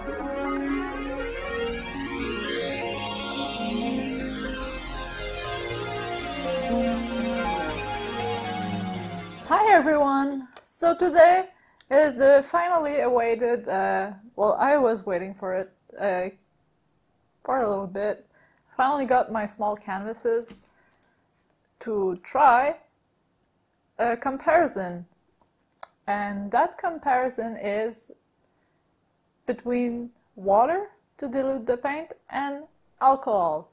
Hi everyone! So today is the finally awaited, well, I was waiting for it for a little bit. Finally got my small canvases to try a comparison. And that comparison is between water to dilute the paint and alcohol.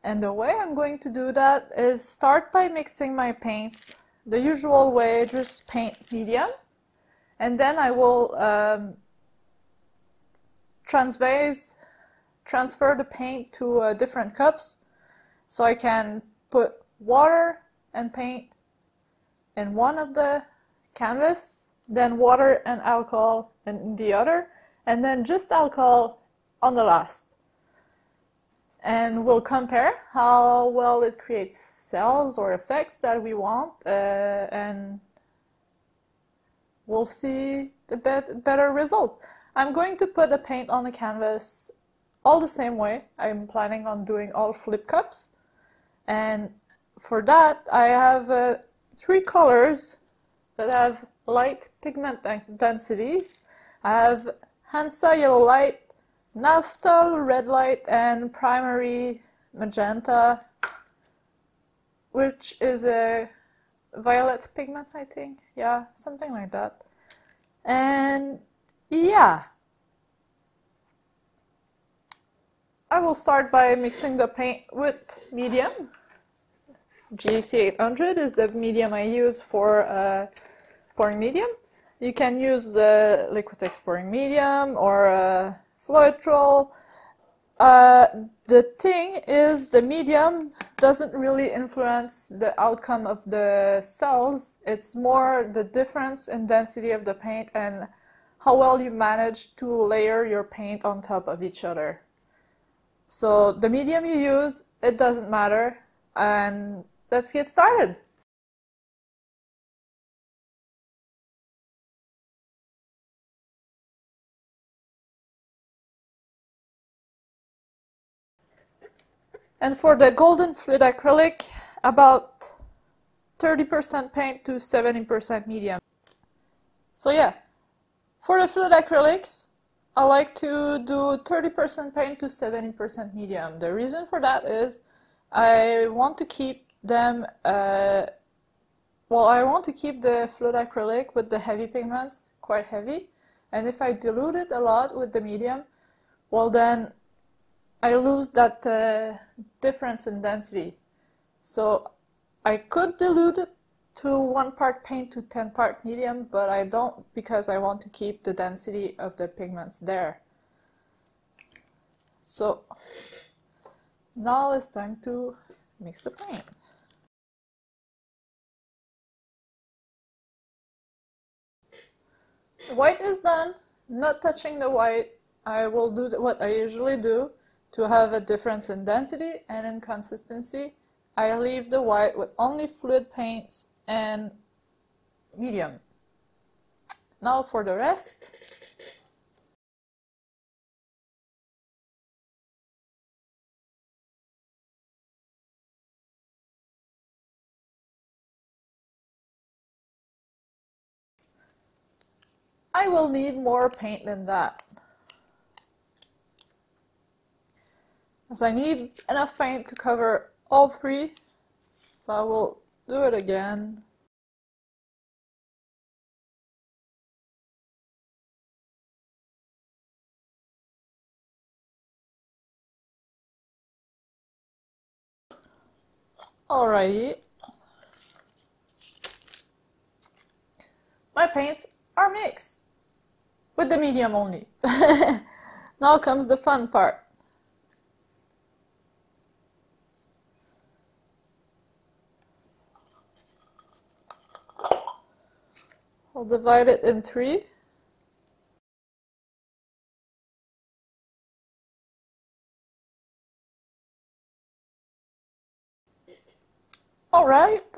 And the way I'm going to do that is start by mixing my paints the usual way, just paint medium, and then I will transfer the paint to different cups, so I can put water and paint in one of the canvas, then water and alcohol in the other, and then just alcohol on the last. And we'll compare how well it creates cells or effects that we want, and we'll see the better result. I'm going to put the paint on the canvas all the same way. I'm planning on doing all flip cups, and for that I have 3 colors that have light pigment densities. I have Hansa yellow light, Naphtol red light, and primary magenta, which is a violet pigment, I think. Yeah, something like that. And yeah, I will start by mixing the paint with medium. GAC 800 is the medium I use for pouring medium. You can use the Liquitex pouring medium or Fluid Acrylic. The thing is, the medium doesn't really influence the outcome of the cells. It's more the difference in density of the paint and how well you manage to layer your paint on top of each other. So the medium you use, it doesn't matter, and let's get started. And for the golden fluid acrylic, about 30% paint to 70% medium. So yeah, for the fluid acrylics, I like to do 30% paint to 70% medium. The reason for that is I want to keep them, I want to keep the fluid acrylic with the heavy pigments quite heavy. And if I dilute it a lot with the medium, well then I lose that difference in density. So I could dilute it to 1 part paint to 10 part medium, but I don't, because I want to keep the density of the pigments there. So now it's time to mix the paint. The white is done. Not touching the white, I will do what I usually do. To have a difference in density and in consistency, I leave the white with only fluid paints and medium. Now for the rest. I will need more paint than that, as I need enough paint to cover all 3, so I will do it again. Alrighty. My paints are mixed with the medium only. Now comes the fun part. I'll divide it in 3. Alright,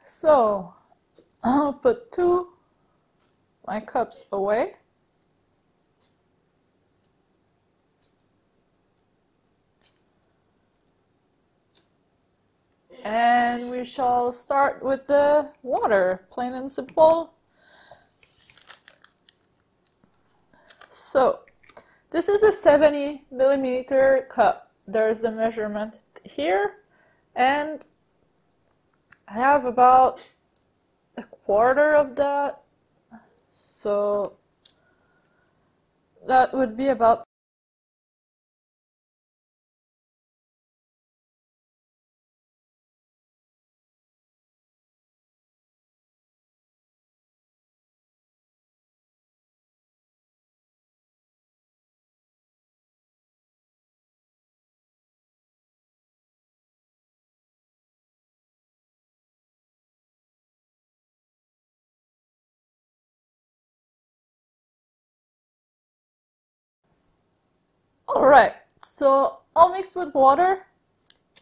so I'll put my cups away. and we shall start with the water, plain and simple. So, this is a 70 mm cup. There's the measurement here, and I have about a quarter of that, so that would be about alright. So all mixed with water,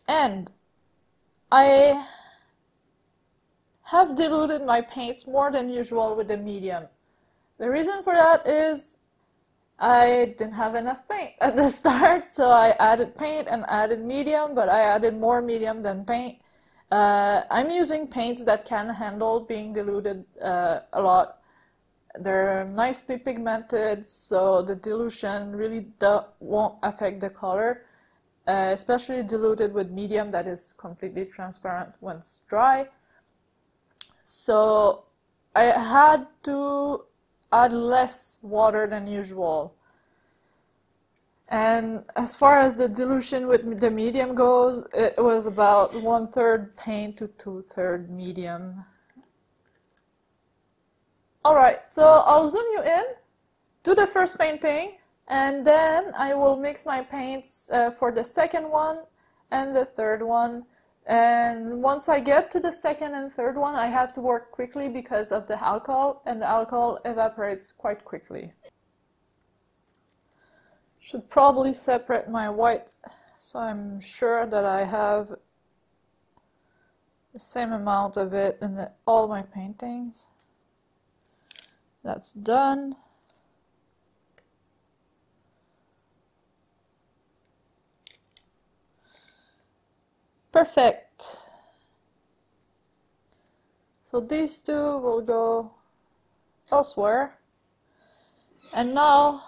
and I have diluted my paints more than usual with the medium. The reason for that is I didn't have enough paint at the start, so I added paint and added medium, but I added more medium than paint. I'm using paints that can handle being diluted a lot. They're nicely pigmented, so the dilution really won't affect the color, especially diluted with medium that is completely transparent once dry. So I had to add less water than usual. And as far as the dilution with the medium goes, it was about 1/3 paint to 2/3 medium. Alright, so I'll zoom you in, do the first painting, and then I will mix my paints for the second one and the third one. And once I get to the second and third one, I have to work quickly because of the alcohol, and the alcohol evaporates quite quickly. Should probably separate my white so I'm sure that I have the same amount of it in all my paintings. That's done. Perfect. So these two will go elsewhere. And now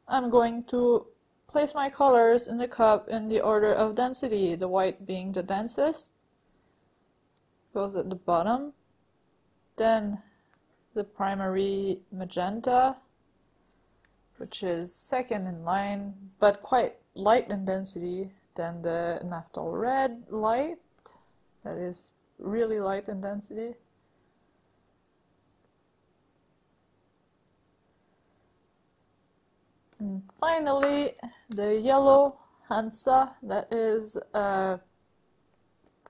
I'm going to place my colors in the cup in the order of density, the white being the densest, goes at the bottom, then the primary magenta, which is second in line, but quite light in density, then the naphthol red light, that is really light in density. And finally, the yellow Hansa, that is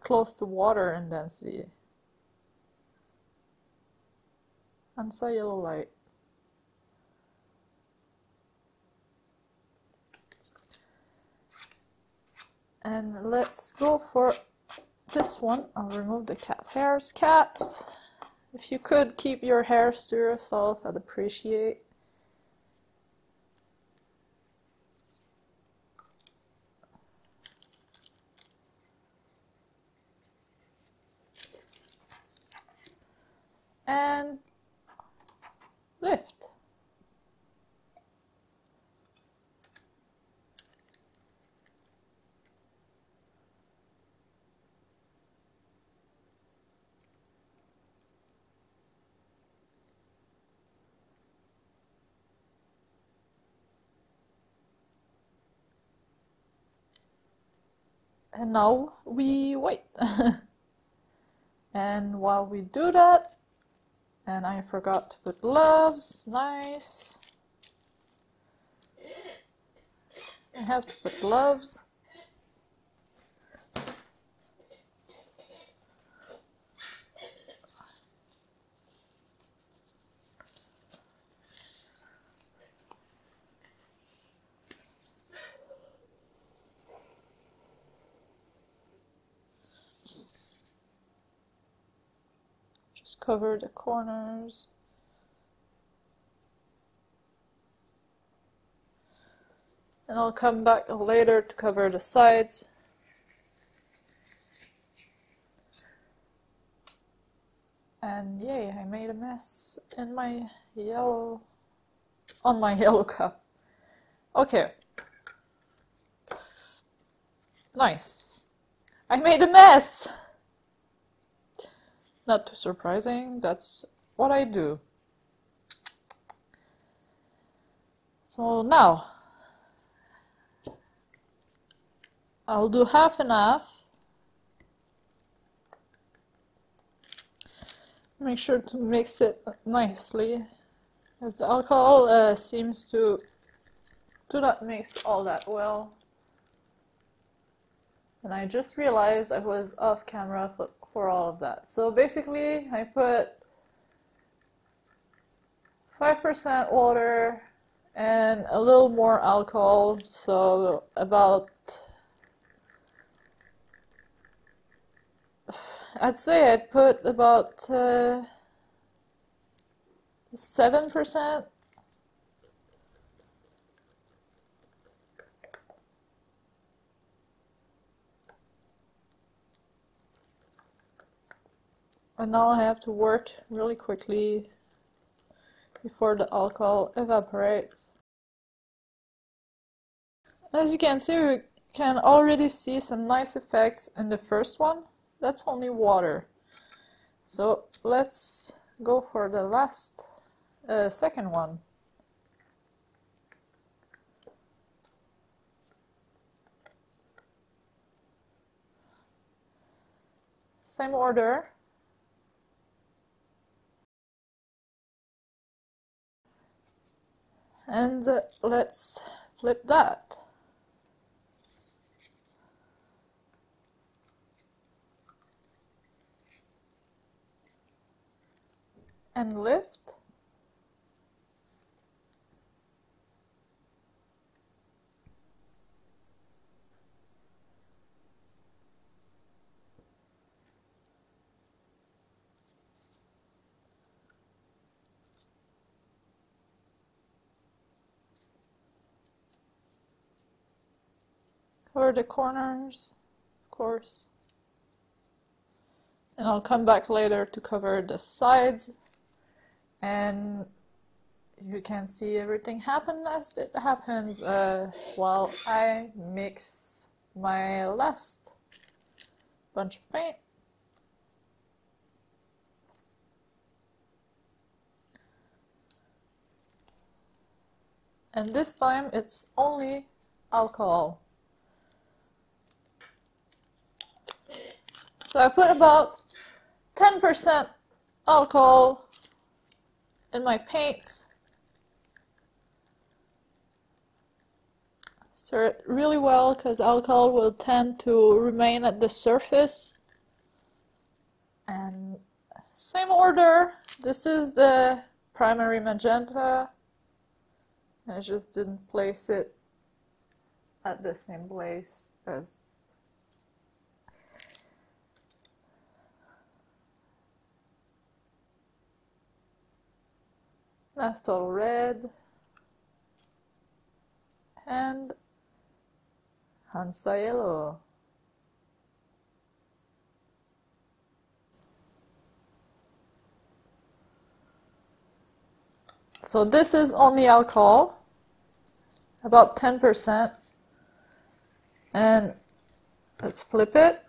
close to water in density. Hansa yellow light. And let's go for this one. I'll remove the cat hairs. Cats, if you could keep your hairs to yourself, I'd appreciate. And lift. And now we wait. And while we do that, and I forgot to put gloves, nice. I have to put gloves. Just cover the corners. And I'll come back later to cover the sides. And yay, I made a mess in my yellow, on my yellow cup. Okay. Nice. I made a mess! Not too surprising, that's what I do. So now, I'll do half and half. Make sure to mix it nicely, as the alcohol seems to do not mix all that well. And I just realized I was off camera for all of that. So basically, I put 5% water and a little more alcohol, so about, I'd say I'd put about 7%. And now I have to work really quickly before the alcohol evaporates. As you can see, we can already see some nice effects in the first one. That's only water. So let's go for the last, second one. Same order. And let's flip that. And lift. Cover the corners, of course. And I'll come back later to cover the sides. And you can see everything happen as it happens while I mix my last bunch of paint. And this time it's only alcohol. So I put about 10% alcohol in my paints. Stir it really well because alcohol will tend to remain at the surface. And same order. This is the primary magenta. I just didn't place it at the same place as Naphtol red and Hansa yellow. So this is only alcohol, about 10%, and let's flip it.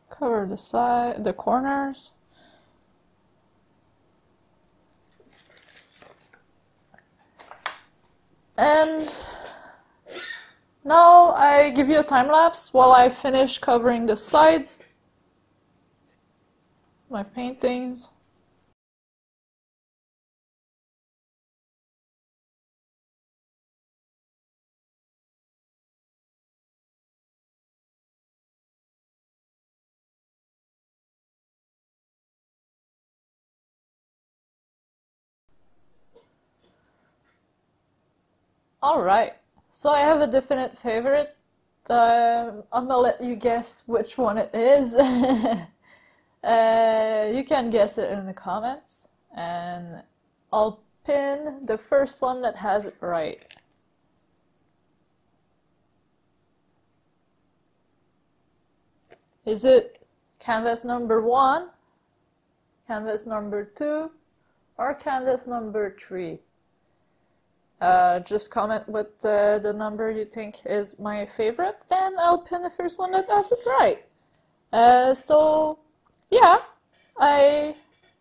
Cover the side, the corners. And now I give you a time lapse while I finish covering the sides, my paintings. Alright, so I have a definite favorite. I'm gonna let you guess which one it is. You can guess it in the comments, and I'll pin the first one that has it right. Is it canvas number 1, canvas number 2, or canvas number 3? Just comment what the number you think is my favorite, and I'll pin the first one that has it right. So yeah, I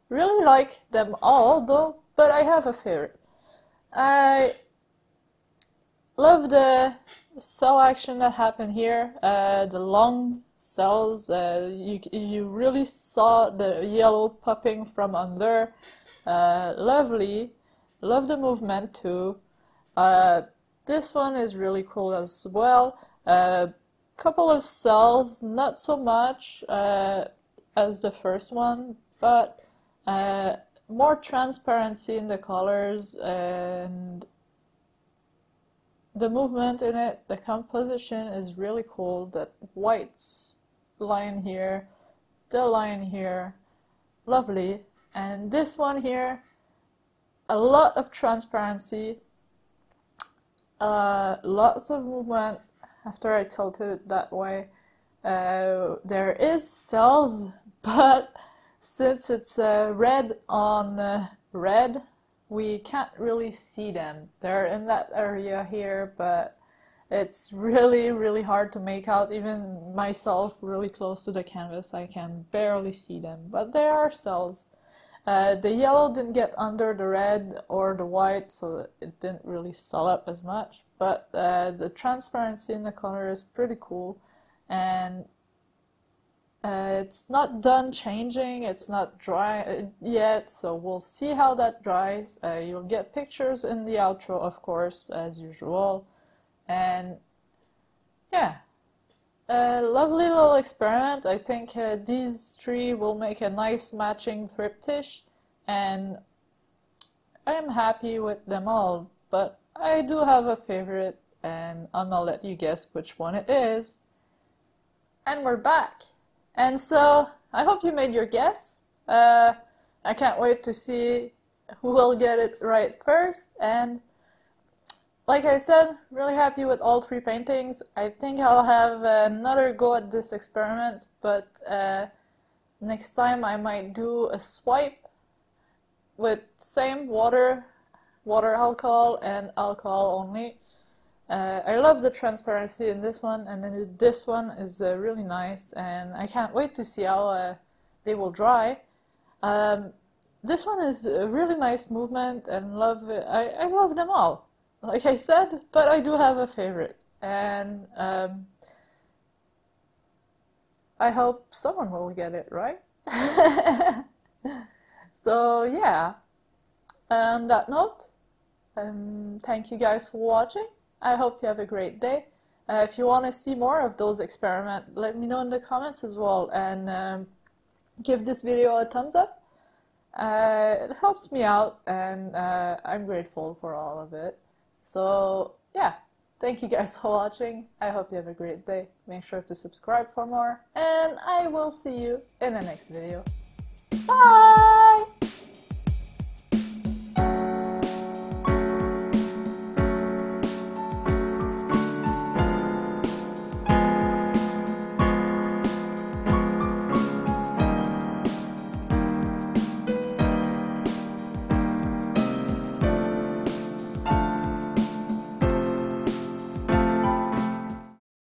really like them all though, but I have a favorite. I love the cell action that happened here, the long cells. You really saw the yellow popping from under. Lovely. Love the movement too. This one is really cool as well. Couple of cells, not so much as the first one, but more transparency in the colors and the movement in it. The composition is really cool. That white line here, the line here, lovely. And this one here, a lot of transparency, lots of movement. After I tilted it that way, there is cells, but since it's red on red, we can't really see them. They're in that area here, but it's really hard to make out. Even myself, really close to the canvas, I can barely see them, but there are cells. The yellow didn't get under the red or the white, so it didn't really sell up as much, but the transparency in the color is pretty cool, and it's not done changing, it's not dry yet, so we'll see how that dries. You'll get pictures in the outro, of course, as usual, and yeah. A lovely little experiment. I think these 3 will make a nice matching triptych, and I am happy with them all, but I do have a favorite, and I'm gonna let you guess which one it is. And we're back! And so, I hope you made your guess. I can't wait to see who will get it right first, and like I said, really happy with all 3 paintings. I think I'll have another go at this experiment, but next time I might do a swipe with same water alcohol and alcohol only. I love the transparency in this one, and then this one is really nice, and I can't wait to see how they will dry. This one is a really nice movement, and I love them all. Like I said, but I do have a favorite, and I hope someone will get it right. So yeah, on that note, thank you guys for watching. I hope you have a great day. If you want to see more of those experiments, let me know in the comments as well, and give this video a thumbs up. It helps me out, and I'm grateful for all of it. So yeah, thank you guys for watching. I hope you have a great day. Make sure to subscribe for more, and I will see you in the next video. Bye!